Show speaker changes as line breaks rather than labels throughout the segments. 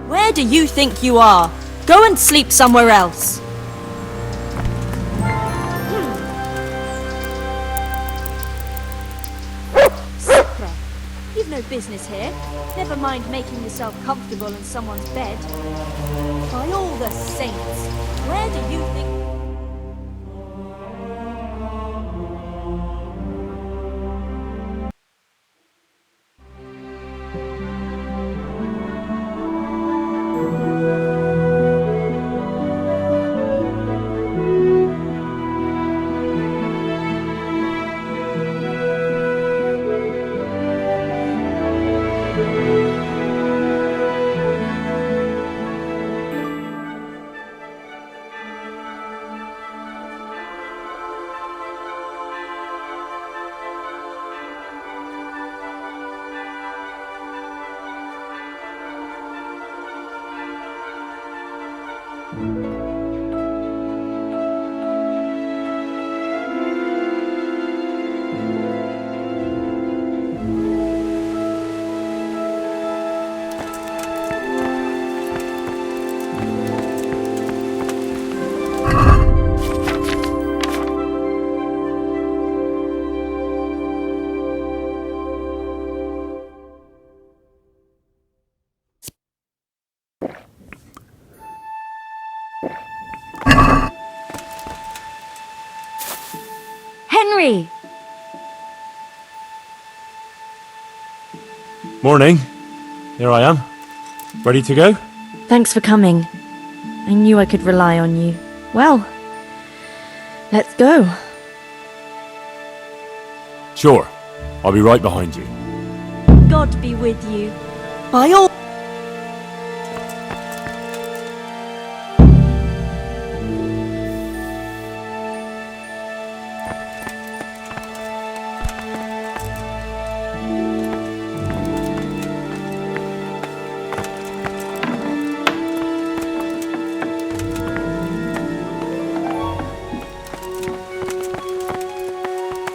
Where do you think you are? Go and sleep somewhere else. You've no business here. Never mind making yourself comfortable in someone's bed. By all the saints, where do you think... Henry!
Morning. Here I am. Ready to go?
Thanks for coming. I knew I could rely on you. Well, let's go.
Sure. I'll be right behind you.
God be with you. By all...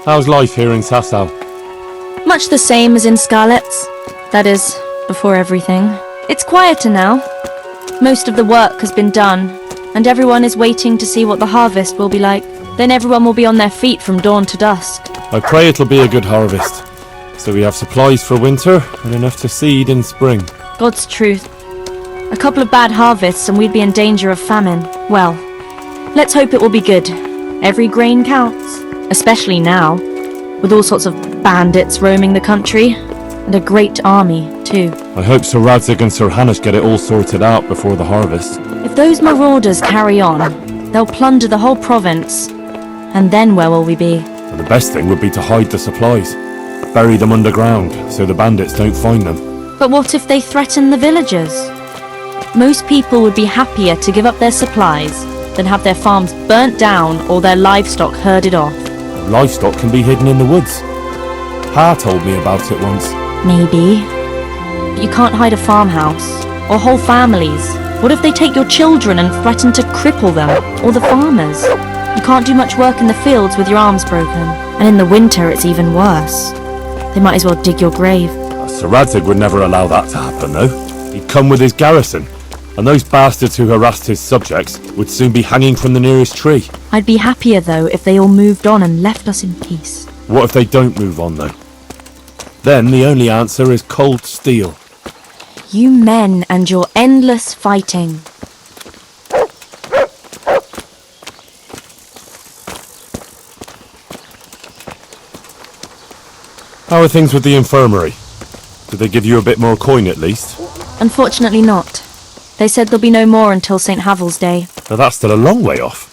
How's life here in Sasau?
Much the same as in Scarlet's. That is, before everything. It's quieter now. Most of the work has been done, and everyone is waiting to see what the harvest will be like. Then everyone will be on their feet from dawn to dusk.
I pray it'll be a good harvest, so we have supplies for winter and enough to seed in spring.
God's truth. A couple of bad harvests and we'd be in danger of famine. Well, let's hope it will be good. Every grain counts. Especially now, with all sorts of bandits roaming the country, and a great army, too.
I hope Sir Radzig and Sir Hanush get it all sorted out before the harvest.
If those marauders carry on, they'll plunder the whole province. And then where will we be?
And the best thing would be to hide the supplies. Bury them underground, so the bandits don't find them.
But what if they threaten the villagers? Most people would be happier to give up their supplies than have their farms burnt down or their livestock herded off.
Livestock can be hidden in the woods. Pa told me about it once.
Maybe. But you can't hide a farmhouse. Or whole families. What if they take your children and threaten to cripple them? Or the farmers? You can't do much work in the fields with your arms broken. And in the winter it's even worse. They might as well dig your grave.
Sir Radzig would never allow that to happen, though. He'd come with his garrison. And those bastards who harassed his subjects would soon be hanging from the nearest tree.
I'd be happier, though, if they all moved on and left us in peace.
What if they don't move on, though? Then the only answer is cold steel.
You men and your endless fighting.
How are things with the infirmary? Did they give you a bit more coin, at least?
Unfortunately not. They said there'll be no more until St. Havel's Day.
Now that's still a long way off.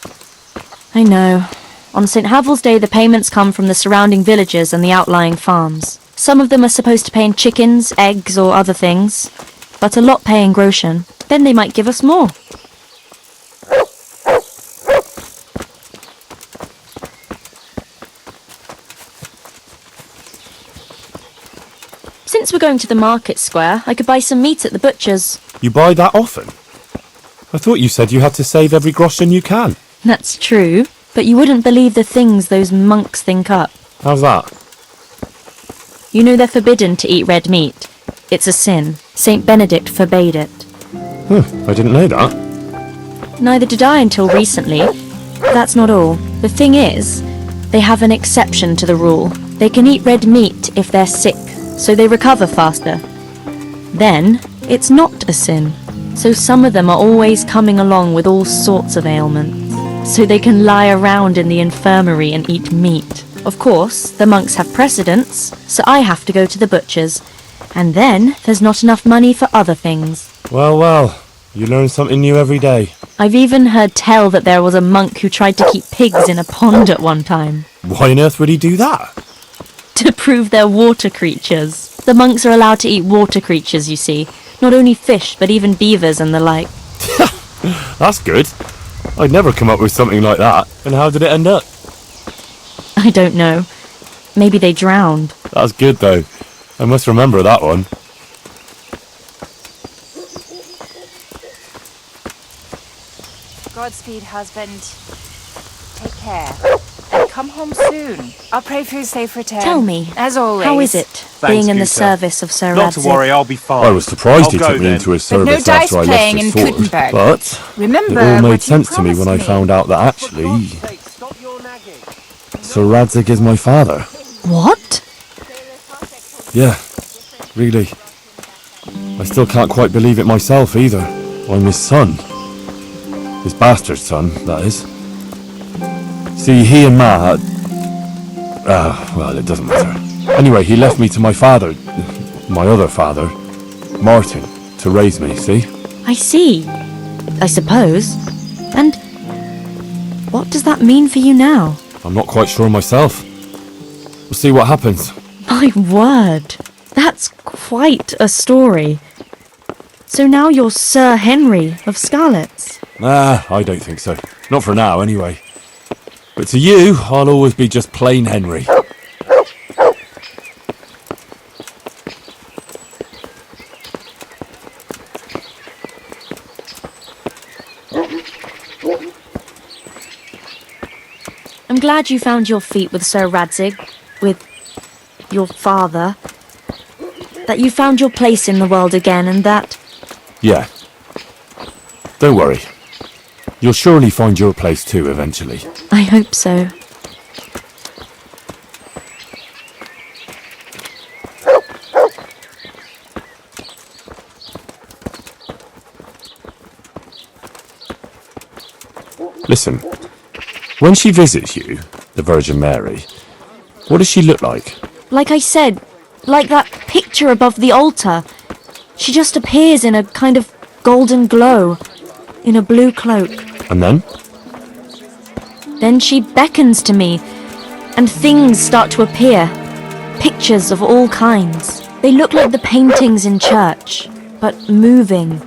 I know. On St. Havel's Day, the payments come from the surrounding villages and the outlying farms. Some of them are supposed to pay in chickens, eggs, or other things, but a lot pay in groschen. Then they might give us more. Since we're going to the market square, I could buy some meat at the butcher's.
You buy that often? I thought you said you had to save every groschen you can.
That's true, but you wouldn't believe the things those monks think up.
How's that?
You know they're forbidden to eat red meat. It's a sin. Saint Benedict forbade it.
I didn't know that.
Neither did I until recently. That's not all. The thing is, they have an exception to the rule. They can eat red meat if they're sick, so they recover faster. Then, it's not a sin. So some of them are always coming along with all sorts of ailments. So they can lie around in the infirmary and eat meat. Of course, the monks have precedence, so I have to go to the butcher's. And then, there's not enough money for other things.
Well, you learn something new every day.
I've even heard tell that there was a monk who tried to keep pigs in a pond at one time.
Why on earth would he do that?
To prove they're water creatures. The monks are allowed to eat water creatures, you see. Not only fish, but even beavers and the like.
That's good. I'd never come up with something like that. And how did it end up?
I don't know. Maybe they drowned.
That's good, though. I must remember that one.
Godspeed, husband. Take care. And come home soon. I'll pray for your safe return.
Tell me,
as always.
how is it, being in the service of Sir
Not to
Radzig?
worry, I'll be fine.
I was surprised he
I'll
took
go
me
then.
into his
But no
service
dice
after I
playing
left
in
the sword,
Kuttenberg.
but
Remember
it all
what
made
you
sense to me when I
promised
found out that actually
Stop your nagging.
Sir Radzig is my father.
What?
Yeah, really. I still can't quite believe it myself either. I'm his son. His bastard son, that is. See, he and Ma had... well, it doesn't matter. Anyway, he left me to my father, my other father, Martin, to raise me, see?
I see. I suppose. And what does that mean for you now?
I'm not quite sure myself. We'll see what happens.
My word. That's quite a story. So now you're Sir Henry of Scarlets.
I don't think so. Not for now, anyway. But to you, I'll always be just plain Henry.
I'm glad you found your feet with Sir Radzig, with your father. That you found your place in the world again, and that...
Yeah. Don't worry. You'll surely find your place too, eventually.
I hope so.
Listen, when she visits you, the Virgin Mary, what does she look like?
Like I said, like that picture above the altar. She just appears in a kind of golden glow, in a blue cloak.
And then?
Then she beckons to me, and things start to appear. Pictures of all kinds. They look like the paintings in church, but moving,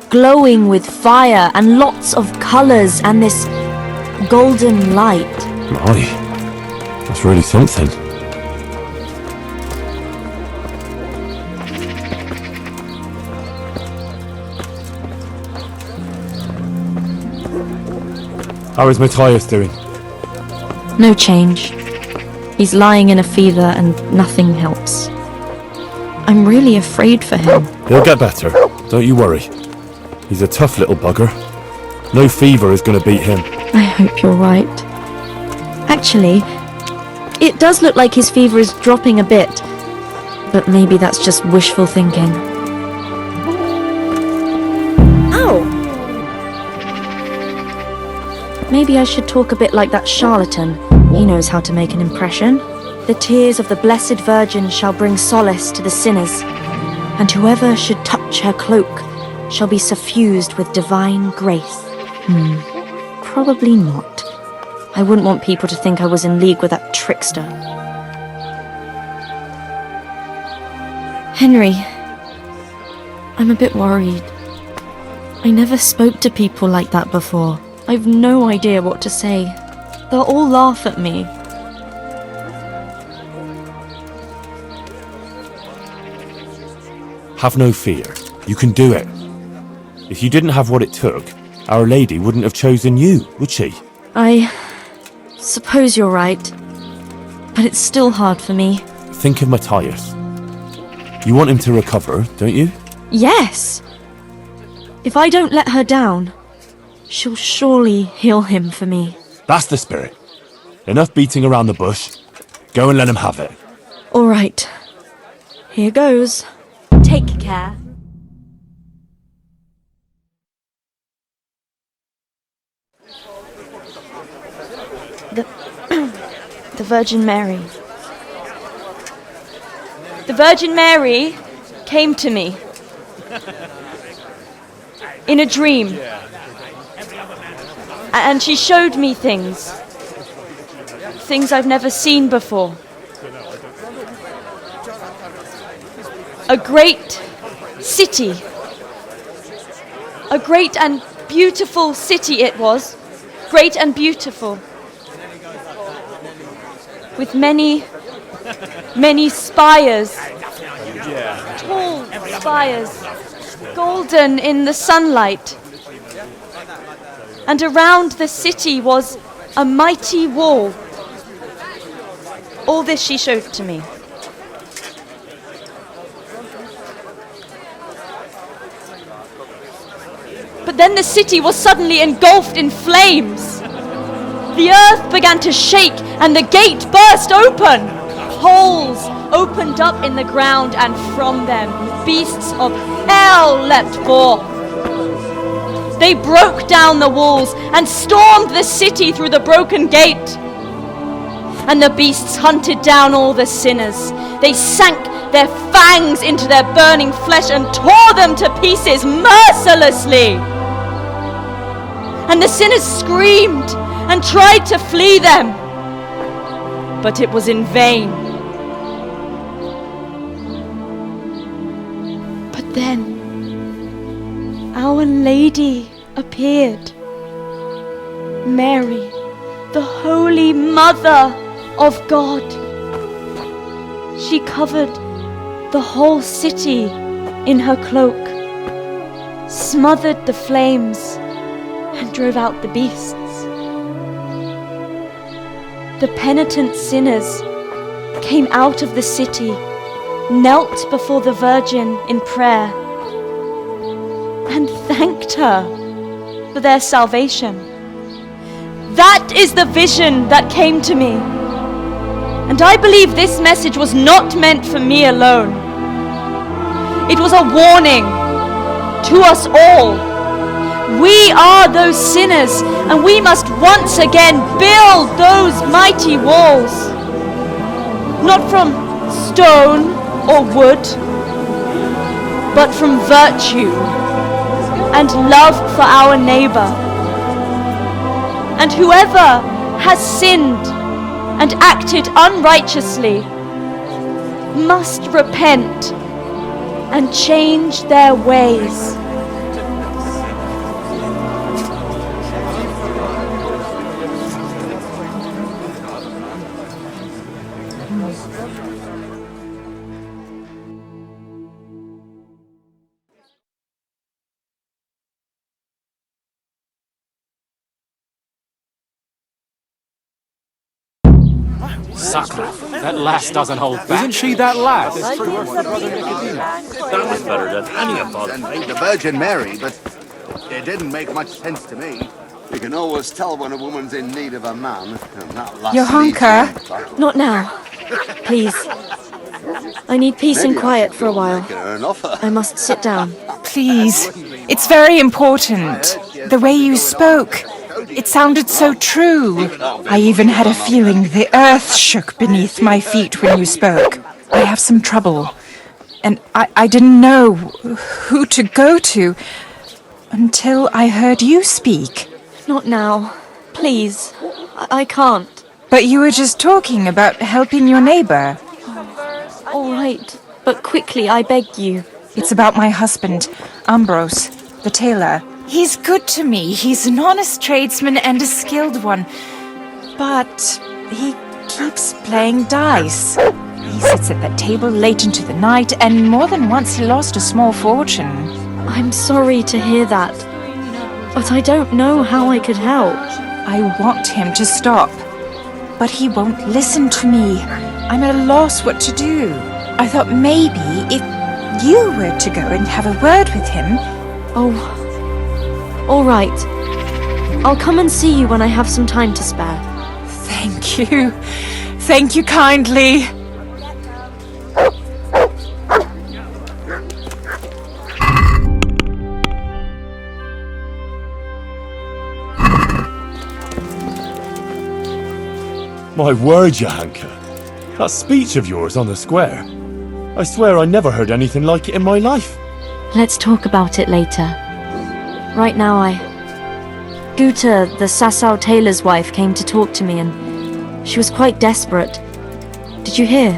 glowing with fire and lots of colours and this golden light.
My, that's really something. How is Matthias doing?
No change. He's lying in a fever and nothing helps. I'm really afraid for him.
He'll get better, don't you worry. He's a tough little bugger. No fever is going to beat him.
I hope you're right. Actually, it does look like his fever is dropping a bit, but maybe that's just wishful thinking. Ow! Maybe I should talk a bit like that charlatan. He knows how to make an impression. The tears of the Blessed Virgin shall bring solace to the sinners, and whoever should touch her cloak shall be suffused with divine grace. Probably not. I wouldn't want people to think I was in league with that trickster. Henry, I'm a bit worried. I never spoke to people like that before. I've no idea what to say. They'll all laugh at me.
Have no fear. You can do it. If you didn't have what it took, Our Lady wouldn't have chosen you, would she?
I suppose you're right. But it's still hard for me.
Think of Matthias. You want him to recover, don't you?
Yes! If I don't let her down, she'll surely heal him for me.
That's the spirit. Enough beating around the bush. Go and let him have it.
All right. Here goes. Take care. The Virgin Mary. The Virgin Mary came to me in a dream. And she showed me things I've never seen before. A great city. A great and beautiful city it was. Great and beautiful. With many, many spires. Tall spires. Golden in the sunlight. And around the city was a mighty wall. All this she showed to me. But then the city was suddenly engulfed in flames. The earth began to shake and the gate burst open. Holes opened up in the ground and from them beasts of hell leapt forth. They broke down the walls and stormed the city through the broken gate. And the beasts hunted down all the sinners. They sank their fangs into their burning flesh and tore them to pieces mercilessly. And the sinners screamed and tried to flee them, but it was in vain. But then Our Lady appeared. Mary, the Holy Mother of God. She covered the whole city in her cloak, smothered the flames, and drove out the beasts. The penitent sinners came out of the city, knelt before the Virgin in prayer, and thanked her for their salvation. That is the vision that came to me. And I believe this message was not meant for me alone. It was a warning to us all. We are those sinners, and we must once again build those mighty walls. Not from stone or wood, but from virtue and love for our neighbor. And whoever has sinned and acted unrighteously must repent and change their ways.
Sacre, that lass doesn't hold back.
Isn't she that lass?
That was better than any of us.
The Virgin Mary, but it didn't make much sense to me.
You can always tell when a woman's in need of a man, and that lass
Johanka.
needs one.
Not now. Please. I need peace and
Maybe I
quiet
should
for a
go
while.
make her an offer.
I must sit down.
Please. It's very important. The way you spoke. It sounded so true. I even had a feeling the earth shook beneath my feet when you spoke. I have some trouble. And I didn't know who to go to until I heard you speak.
Not now. Please. I can't.
But you were just talking about helping your neighbor.
All right. But quickly, I beg you.
It's about my husband, Ambrose, the tailor. He's good to me. He's an honest tradesman and a skilled one. But he keeps playing dice. He sits at that table late into the night, and more than once he lost a small fortune.
I'm sorry to hear that. But I don't know how I could help.
I want him to stop. But he won't listen to me. I'm at a loss what to do. I thought maybe if you were to go and have a word with him.
Oh, All right. I'll come and see you when I have some time to spare.
Thank you. Thank you kindly.
My word, Johanka. That speech of yours on the square. I swear I never heard anything like it in my life.
Let's talk about it later. Right now, Guta, the Sasau tailor's wife, came to talk to me and she was quite desperate. Did you hear?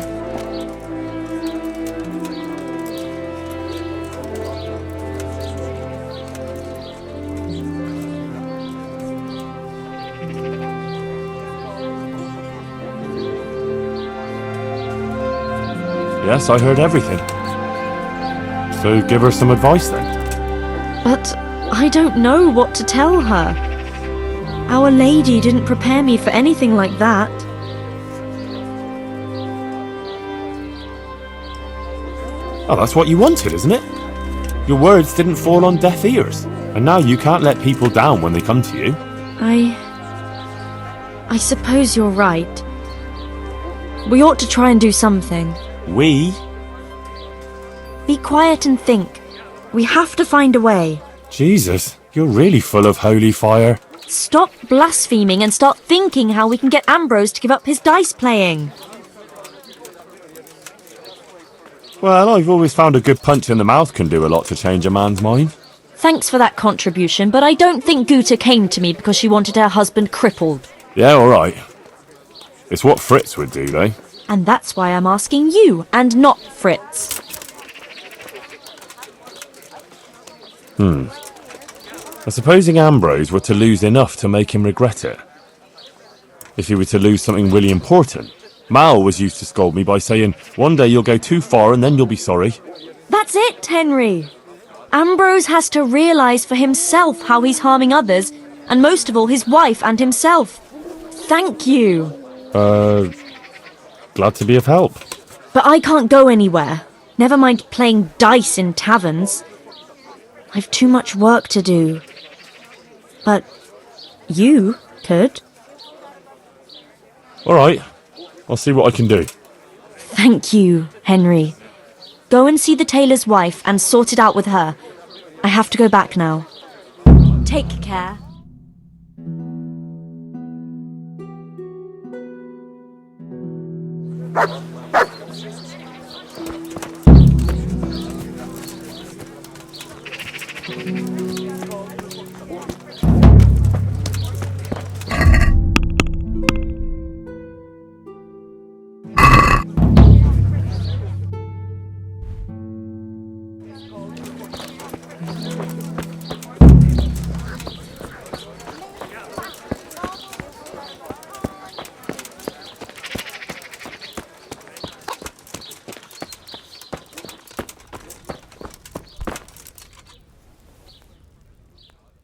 Yes, I heard everything. So give her some advice then.
But I don't know what to tell her. Our Lady didn't prepare me for anything like that.
Oh, that's what you wanted, isn't it? Your words didn't fall on deaf ears. And now you can't let people down when they come to you.
I suppose you're right. We ought to try and do something.
We?
Be quiet and think. We have to find a way.
Jesus, you're really full of holy fire.
Stop blaspheming and start thinking how we can get Ambrose to give up his dice playing.
Well, I've always found a good punch in the mouth can do a lot to change a man's mind.
Thanks for that contribution, but I don't think Guta came to me because she wanted her husband crippled.
Yeah, all right. It's what Fritz would do, though.
And that's why I'm asking you, and not Fritz.
Supposing Ambrose were to lose enough to make him regret it. If he were to lose something really important. Mal was used to scold me by saying, one day you'll go too far and then you'll be sorry.
That's it, Henry. Ambrose has to realise for himself how he's harming others, and most of all his wife and himself. Thank you.
Glad to be of help.
But I can't go anywhere. Never mind playing dice in taverns. I've too much work to do. But you could.
All right. I'll see what I can do.
Thank you, Henry. Go and see the tailor's wife and sort it out with her. I have to go back now. Take care.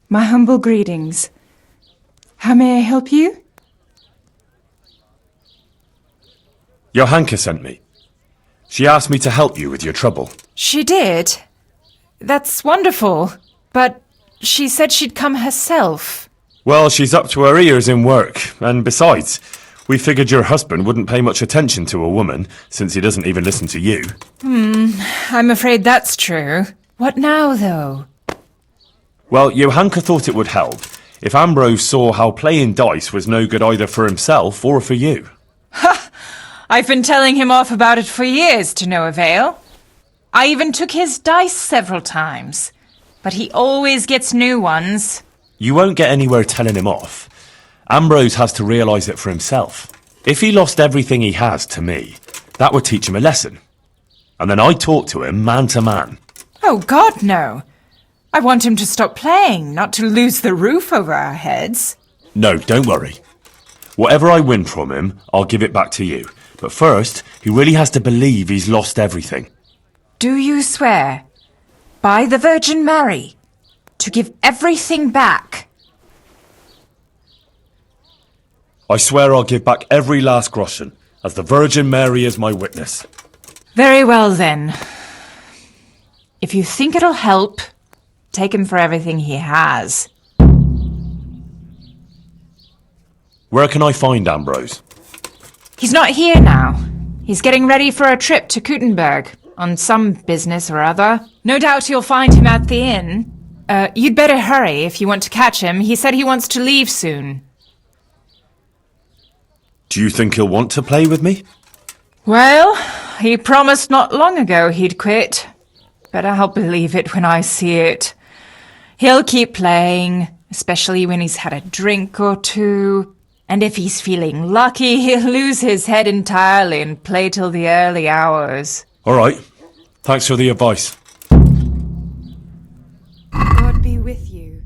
My humble greetings. How may I help you?
Johanka sent me. She asked me to help you with your trouble.
She did. That's wonderful. But she said she'd come herself.
Well, she's up to her ears in work. And besides, we figured your husband wouldn't pay much attention to a woman, since he doesn't even listen to you.
I'm afraid that's true. What now, though?
Well, Johanka thought it would help if Ambrose saw how playing dice was no good either for himself or for you.
I've been telling him off about it for years to no avail. I even took his dice several times. But he always gets new ones.
You won't get anywhere telling him off. Ambrose has to realise it for himself. If he lost everything he has to me, that would teach him a lesson. And then I'd talk to him man to man.
Oh, God, no. I want him to stop playing, not to lose the roof over our heads.
No, don't worry. Whatever I win from him, I'll give it back to you. But first, he really has to believe he's lost everything.
Do you swear, by the Virgin Mary, to give everything back?
I swear I'll give back every last groschen, as the Virgin Mary is my witness.
Very well, then. If you think it'll help, take him for everything he has.
Where can I find Ambrose?
He's not here now. He's getting ready for a trip to Kuttenberg, on some business or other. No doubt you'll find him at the inn. You'd better hurry if you want to catch him. He said he wants to leave soon.
Do you think he'll want to play with me?
Well, he promised not long ago he'd quit. But I'll believe it when I see it. He'll keep playing, especially when he's had a drink or two. And if he's feeling lucky, he'll lose his head entirely and play till the early hours.
All right. Thanks for the advice.
God be with you.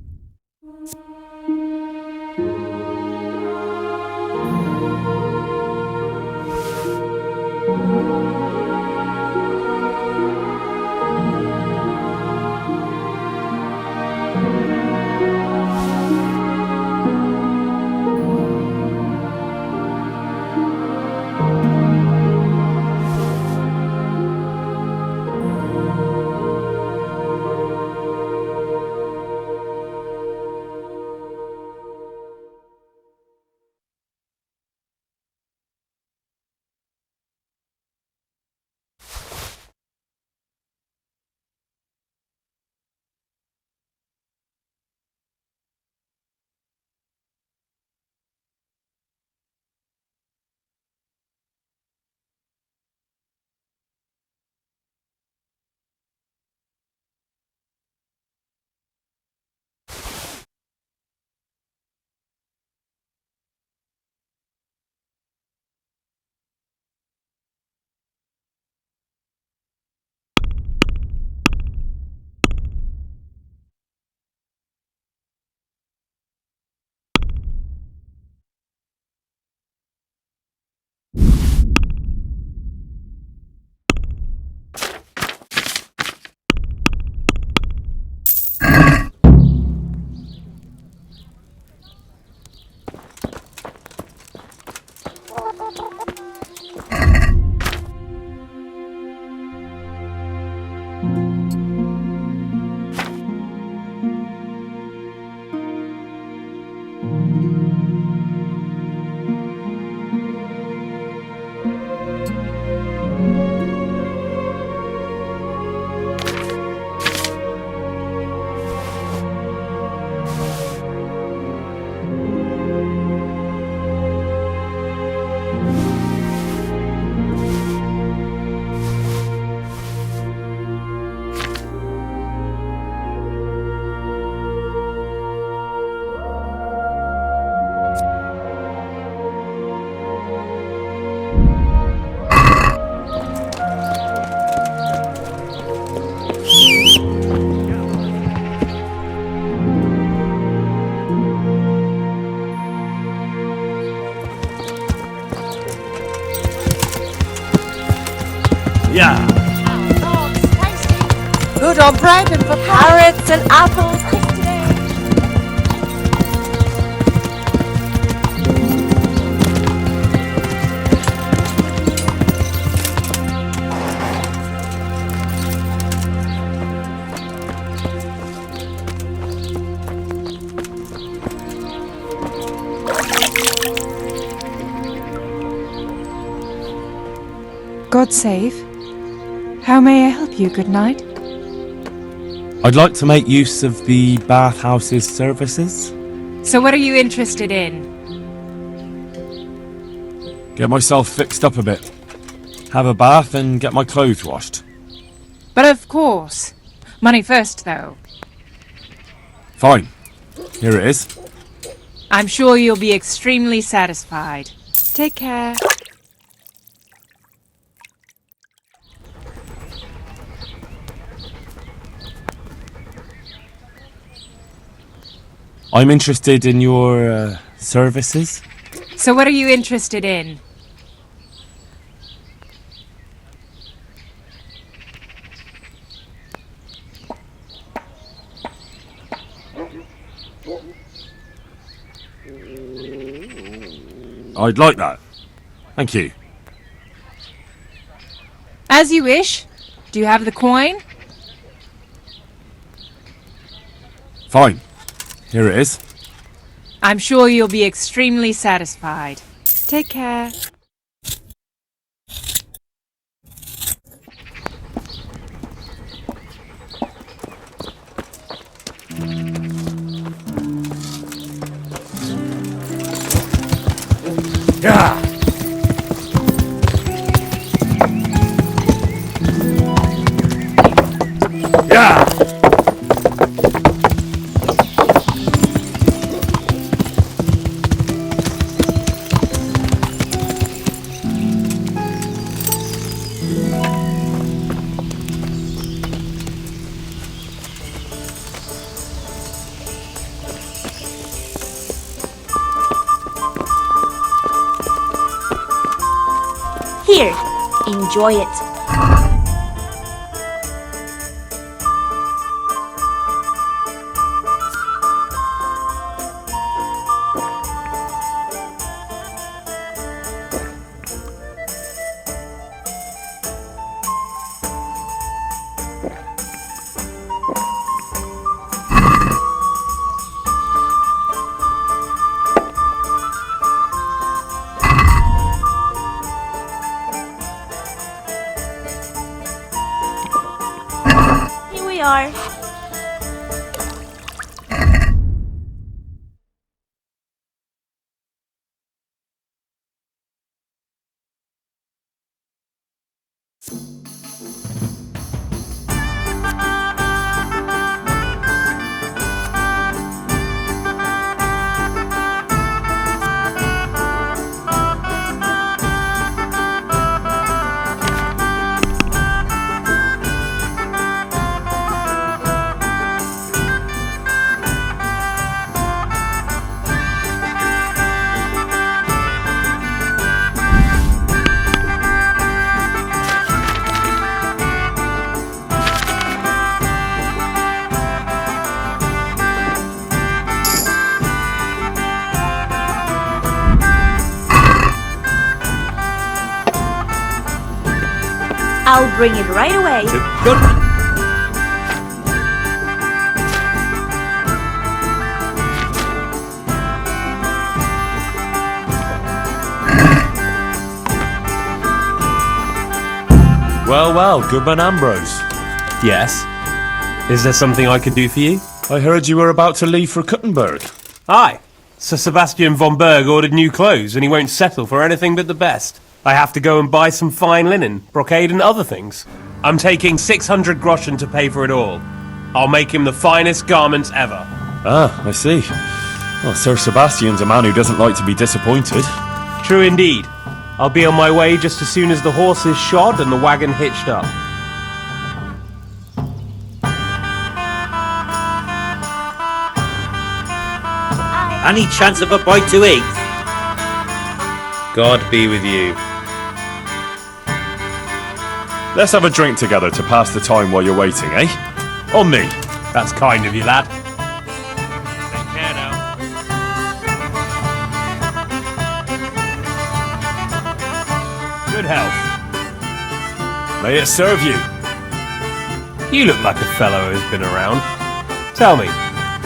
Yeah.
Good on bread and for carrots and apples picked today.
God save. How may I help you, good night?
I'd like to make use of the bathhouse's services.
So what are you interested in?
Get myself fixed up a bit. Have a bath and get my clothes washed.
But of course. Money first, though.
Fine. Here it is.
I'm sure you'll be extremely satisfied. Take care.
I'm interested in your services.
So what are you interested in?
I'd like that. Thank you.
As you wish. Do you have the coin?
Fine. Here it is.
I'm sure you'll be extremely satisfied. Take care.
Yeah! Yeah!
Here, enjoy it. Here we are. I'll bring it right away.
Well, Goodman Ambrose.
Yes? Is there something I could do for you?
I heard you were about to leave for Kuttenberg.
Aye. Sir Sebastian von Berg ordered new clothes and he won't settle for anything but the best. I have to go and buy some fine linen, brocade and other things. I'm taking 600 groschen to pay for it all. I'll make him the finest garments ever.
Ah, I see. Well, Sir Sebastian's a man who doesn't like to be disappointed.
True indeed. I'll be on my way just as soon as the horse is shod and the wagon hitched up.
Any chance of a bite to eat?
God be with you.
Let's have a drink together to pass the time while you're waiting, eh? On me.
That's kind of you, lad. Take care now. Good health.
May it serve you.
You look like a fellow who's been around. Tell me,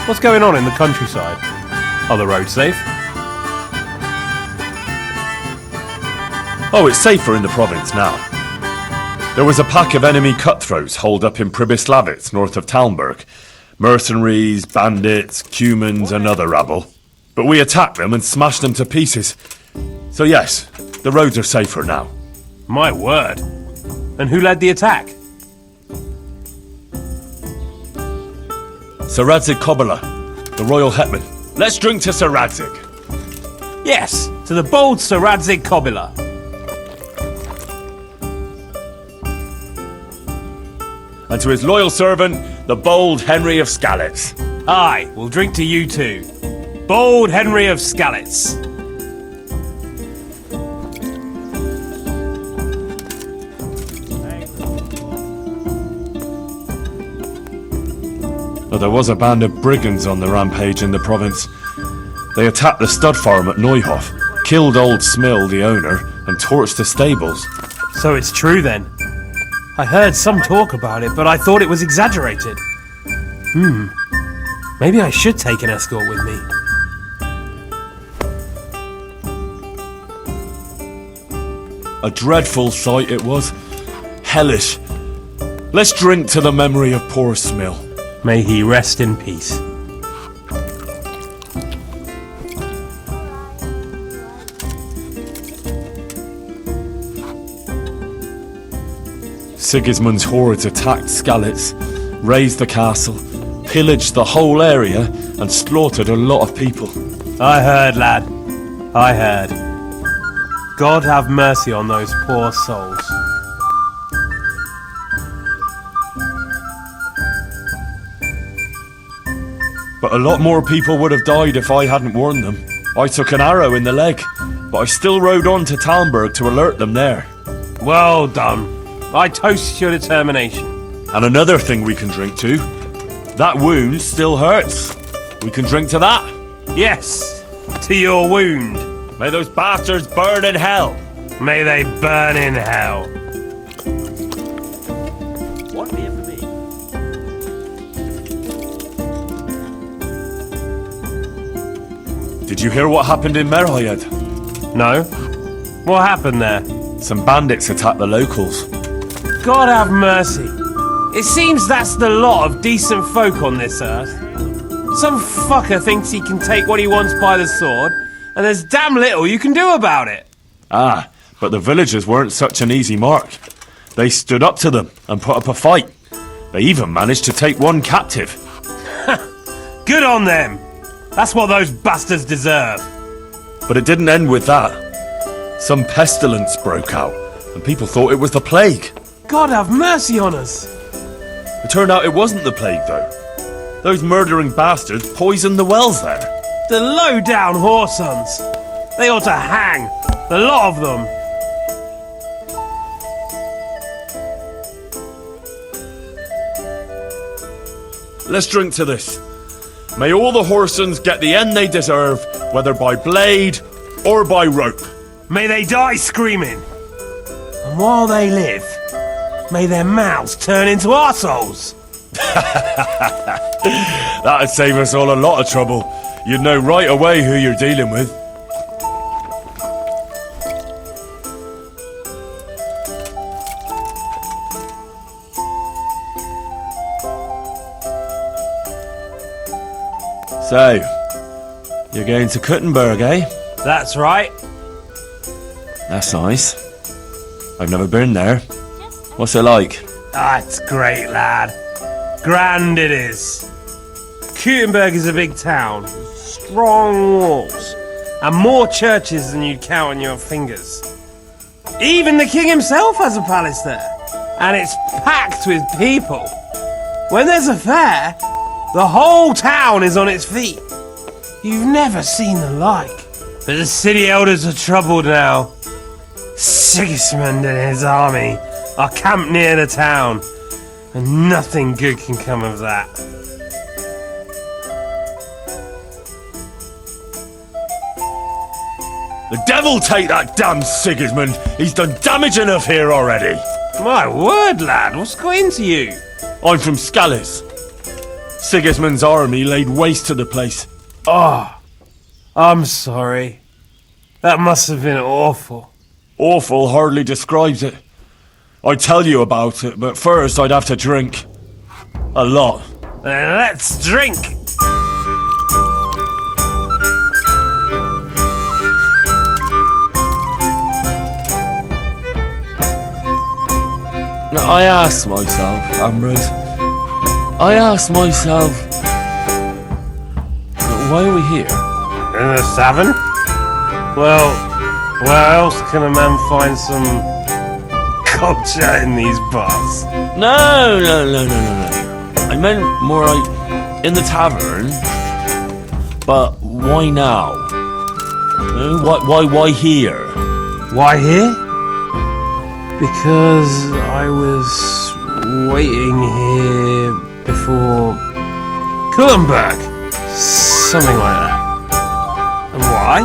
what's going on in the countryside? Are the roads safe?
Oh, it's safer in the province now. There was a pack of enemy cutthroats holed up in Pribyslavitz, north of Talmberg. Mercenaries, bandits, Cumans, and other rabble. But we attacked them and smashed them to pieces. So yes, the roads are safer now.
My word. And who led the attack?
Sir Radzig Kobyla, the royal hetman. Let's drink to Sir Radzig.
Yes, to the bold Sir Radzig Kobyla.
And to his loyal servant, the bold Henry of Skalitz.
Aye, we'll drink to you too. Bold Henry of Skalitz.
Now, there was a band of brigands on the rampage in the province. They attacked the stud farm at Neuhof, killed old Smill, the owner, and torched the stables.
So it's true then. I heard some talk about it, but I thought it was exaggerated. Maybe I should take an escort with me.
A dreadful sight it was. Hellish. Let's drink to the memory of poor Smill.
May he rest in peace.
Sigismund's hordes attacked Skalitz, razed the castle, pillaged the whole area, and slaughtered a lot of people.
I heard, lad. I heard. God have mercy on those poor souls.
But a lot more people would have died if I hadn't warned them. I took an arrow in the leg, but I still rode on to Talmberg to alert them there.
Well done. I toast your determination.
And another thing we can drink to. That wound still hurts. We can drink to that.
Yes, to your wound.
May those bastards burn in hell.
May they burn in hell.
One beer for me.
Did you hear what happened in Merhayed?
No? What happened there?
Some bandits attacked the locals.
God have mercy. It seems that's the lot of decent folk on this earth. Some fucker thinks he can take what he wants by the sword, and there's damn little you can do about it.
Ah, but the villagers weren't such an easy mark. They stood up to them and put up a fight. They even managed to take one captive.
Good on them. That's what those bastards deserve.
But it didn't end with that. Some pestilence broke out, and people thought it was the plague.
God have mercy on us.
It turned out it wasn't the plague, though. Those murdering bastards poisoned the wells there.
The low-down whoresons. They ought to hang. The lot of them.
Let's drink to this. May all the whoresons get the end they deserve, whether by blade or by rope.
May they die screaming. And while they live, may their mouths turn into arseholes.
That'd save us all a lot of trouble. You'd know right away who you're dealing with. So, you're going to Kuttenberg, eh?
That's right.
That's nice. I've never been there. What's it like?
Ah, it's great, lad. Grand it is. Kuttenberg is a big town, with strong walls, and more churches than you'd count on your fingers. Even the king himself has a palace there, and it's packed with people. When there's a fair, the whole town is on its feet. You've never seen the like. But the city elders are troubled now. Sigismund and his army are camped near the town, and nothing good can come of that.
The devil take that damn Sigismund! He's done damage enough here already!
My word, lad, what's got into you?
I'm from Skalitz. Sigismund's army laid waste to the place.
Oh, I'm sorry. That must have been awful.
Awful hardly describes it. I'd tell you about it, but first I'd have to drink. A lot.
Then let's drink!
Now, I asked myself, Ambrose, why are we here?
In the Savin? Well, where else can a man find some culture in these bars?
No. I meant more like in the tavern. But why now? Why here?
Why here? Because I was waiting here before Kuttenberg. Something like that. And why?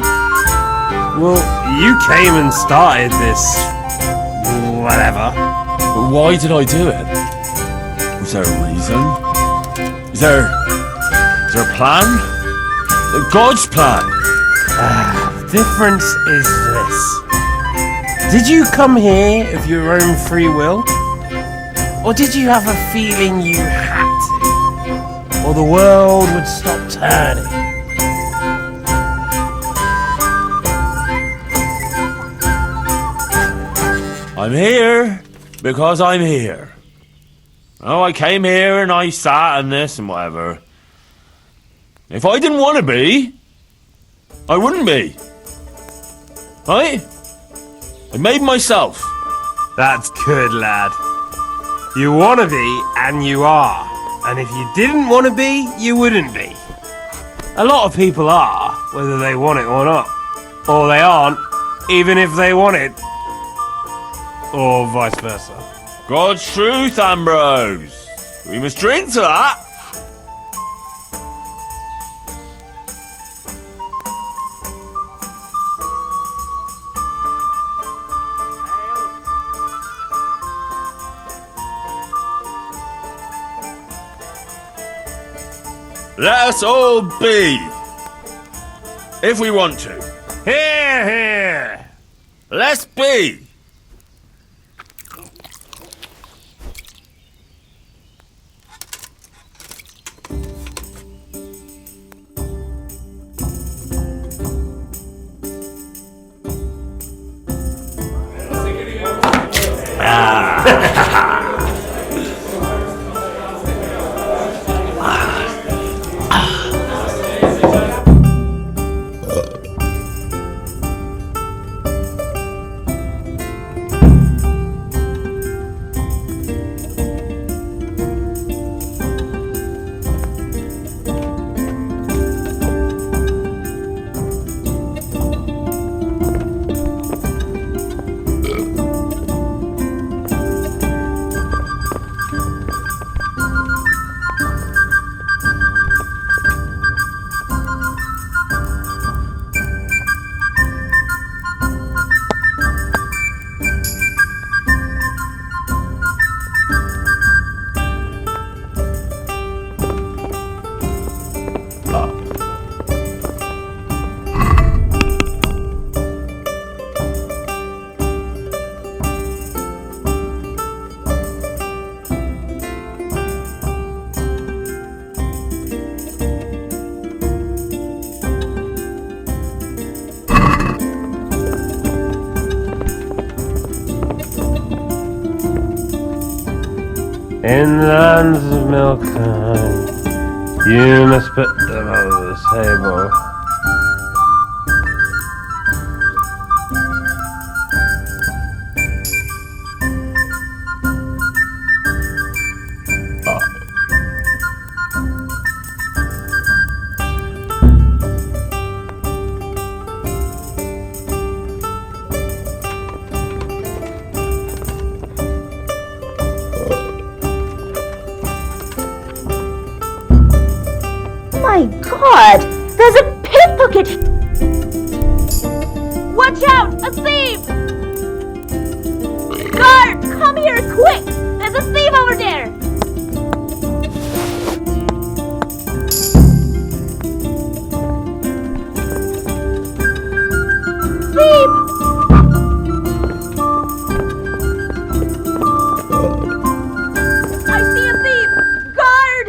Well, you came and started this whatever.
But why did I do it? Was there a reason? Is there a plan? God's plan?
The difference is this. Did you come here of your own free will? Or did you have a feeling you had to? Or the world would stop turning?
I'm here because I'm here. Oh, I came here and I sat and this and whatever. If I didn't want to be, I wouldn't be. Right? I made myself.
That's good, lad. You want to be, and you are. And if you didn't want to be, you wouldn't be. A lot of people are, whether they want it or not. Or they aren't, even if they want it. Or vice versa.
God's truth, Ambrose. We must drink to that. Let us all be, if we want to.
Here, here!
Let's be.
In the lands of milk and honey, you must put them on the table.
My God! There's a pickpocket! Watch out! A thief! Guard! Come here, quick! There's a thief over there! Thief! I see a thief! Guard!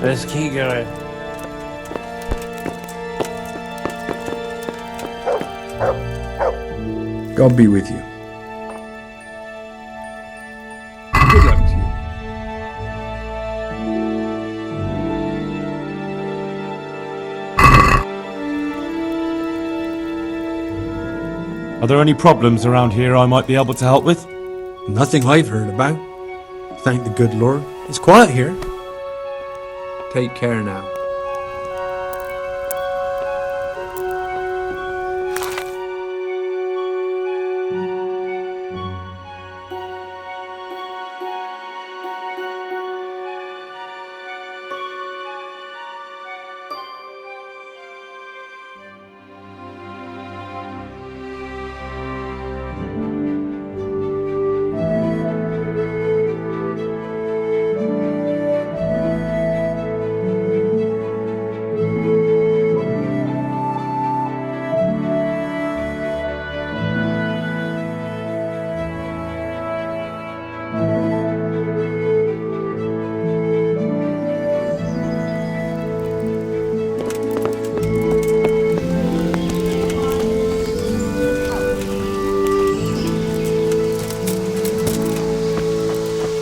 Let's keep going.
God be with you. Good luck to you.
Are there any problems around here I might be able to help with?
Nothing I've heard about. Thank the good Lord. It's quiet here. Take care now.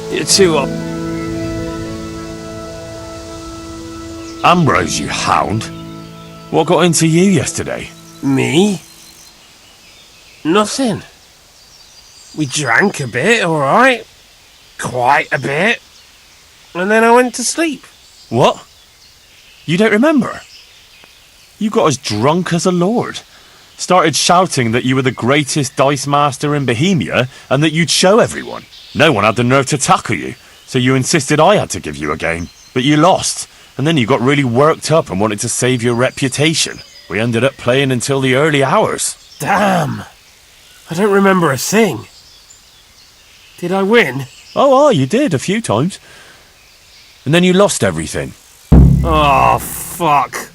You're too up.
Ambrose, you hound. What got into you yesterday?
Me? Nothing. We drank a bit, alright. Quite a bit. And then I went to sleep.
What? You don't remember? You got as drunk as a lord. Started shouting that you were the greatest dice master in Bohemia and that you'd show everyone. No one had the nerve to tackle you, so you insisted I had to give you a game. But you lost, and then you got really worked up and wanted to save your reputation. We ended up playing until the early hours.
Damn. I don't remember a thing. Did I win?
Oh, you did, a few times. And then you lost everything.
Oh, fuck.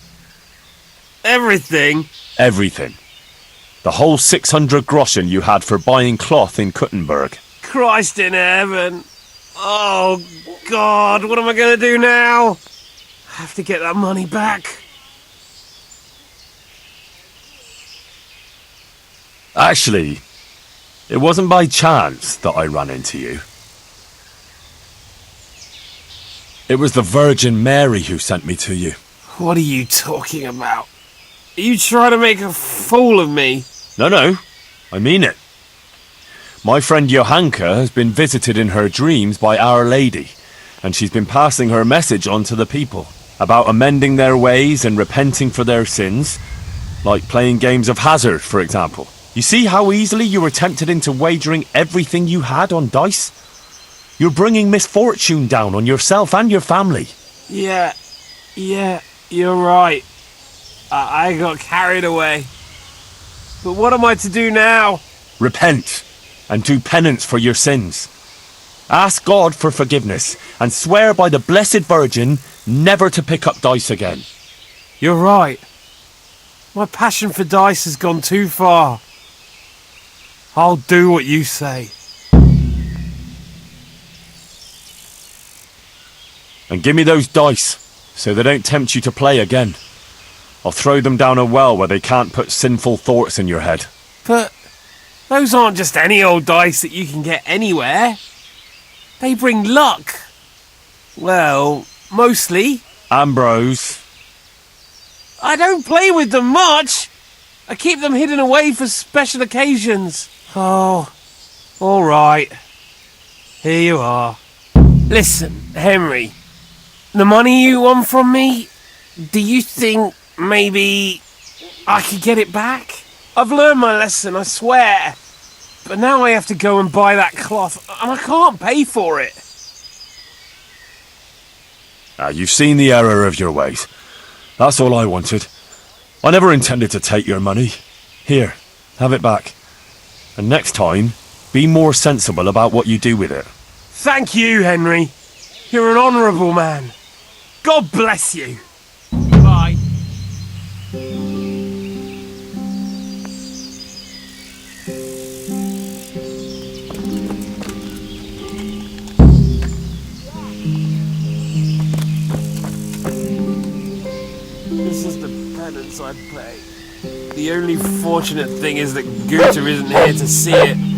Everything?
Everything. The whole 600 groschen you had for buying cloth in Kuttenberg.
Christ in heaven. Oh, God, what am I going to do now? I have to get that money back.
Actually, it wasn't by chance that I ran into you. It was the Virgin Mary who sent me to you.
What are you talking about? Are you trying to make a fool of me?
No, I mean it. My friend Johanka has been visited in her dreams by Our Lady, and she's been passing her message on to the people about amending their ways and repenting for their sins, like playing games of hazard, for example. You see how easily you were tempted into wagering everything you had on dice? You're bringing misfortune down on yourself and your family.
Yeah, you're right. I got carried away. But what am I to do now?
Repent and do penance for your sins. Ask God for forgiveness and swear by the Blessed Virgin never to pick up dice again.
You're right. My passion for dice has gone too far. I'll do what you say.
And give me those dice, so they don't tempt you to play again. I'll throw them down a well where they can't put sinful thoughts in your head.
But those aren't just any old dice that you can get anywhere. They bring luck. Well, mostly.
Ambrose.
I don't play with them much. I keep them hidden away for special occasions. Oh, all right. Here you are. Listen, Henry. The money you won from me, do you think maybe I could get it back? I've learned my lesson, I swear. But now I have to go and buy that cloth, and I can't pay for it.
You've seen the error of your ways. That's all I wanted. I never intended to take your money. Here, have it back. And next time, be more sensible about what you do with it.
Thank you, Henry. You're an honourable man. God bless you. Bye. This is the penance I pay. The only fortunate thing is that Guta isn't here to see it.